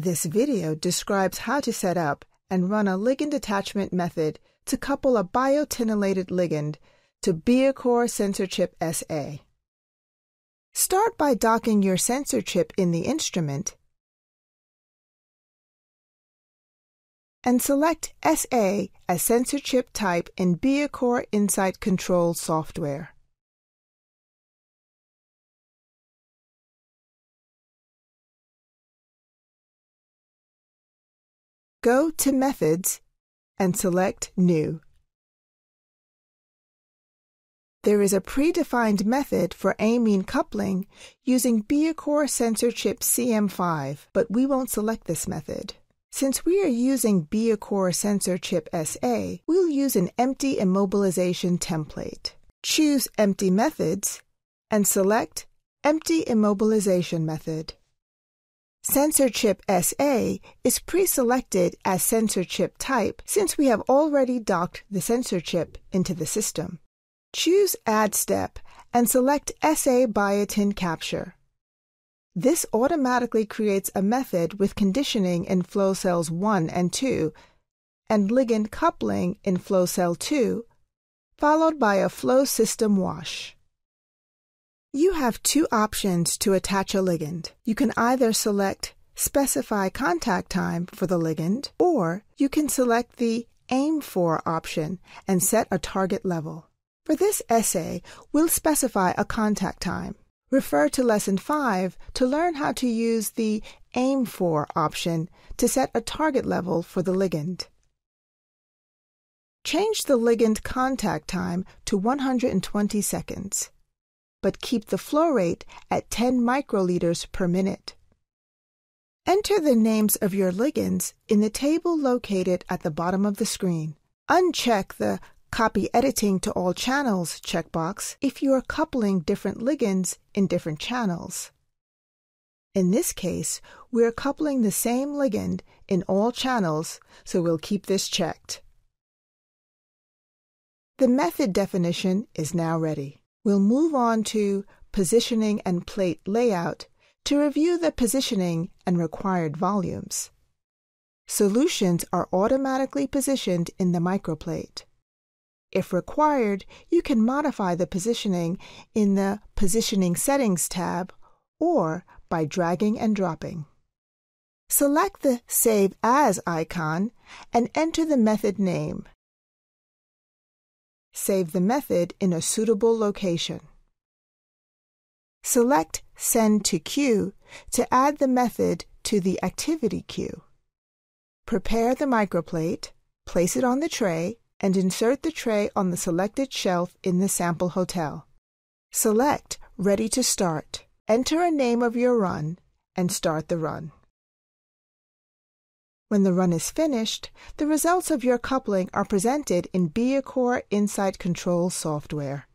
This video describes how to set up and run a ligand detachment method to couple a biotinylated ligand to Biacore Sensor Chip SA. Start by docking your sensor chip in the instrument and select SA as sensor chip type in Biacore Insight Control software. Go to Methods and select New. There is a predefined method for amine coupling using Biacore Sensor Chip CM5, but we won't select this method. Since we are using Biacore Sensor Chip SA, we'll use an empty immobilization template. Choose Empty Methods and select Empty Immobilization Method. Sensor Chip SA is pre-selected as sensor chip type since we have already docked the sensor chip into the system. Choose Add Step and select SA Biotin Capture. This automatically creates a method with conditioning in flow cells 1 and 2 and ligand coupling in flow cell 2, followed by a flow system wash. You have two options to attach a ligand. You can either select Specify Contact Time for the ligand, or you can select the Aim For option and set a target level. For this essay, we'll specify a contact time. Refer to Lesson 5 to learn how to use the Aim For option to set a target level for the ligand. Change the ligand contact time to 120 seconds, but keep the flow rate at 10 microliters per minute. Enter the names of your ligands in the table located at the bottom of the screen. Uncheck the Copy Editing to All Channels checkbox if you are coupling different ligands in different channels. In this case, we are coupling the same ligand in all channels, so we'll keep this checked. The method definition is now ready. We'll move on to Positioning and Plate Layout to review the positioning and required volumes. Solutions are automatically positioned in the microplate. If required, you can modify the positioning in the Positioning Settings tab or by dragging and dropping. Select the Save As icon and enter the method name. Save the method in a suitable location. Select Send to Queue to add the method to the activity queue. Prepare the microplate, place it on the tray, and insert the tray on the selected shelf in the sample hotel. Select Ready to Start. Enter a name of your run and start the run. When the run is finished, the results of your coupling are presented in Biacore Insight Control software.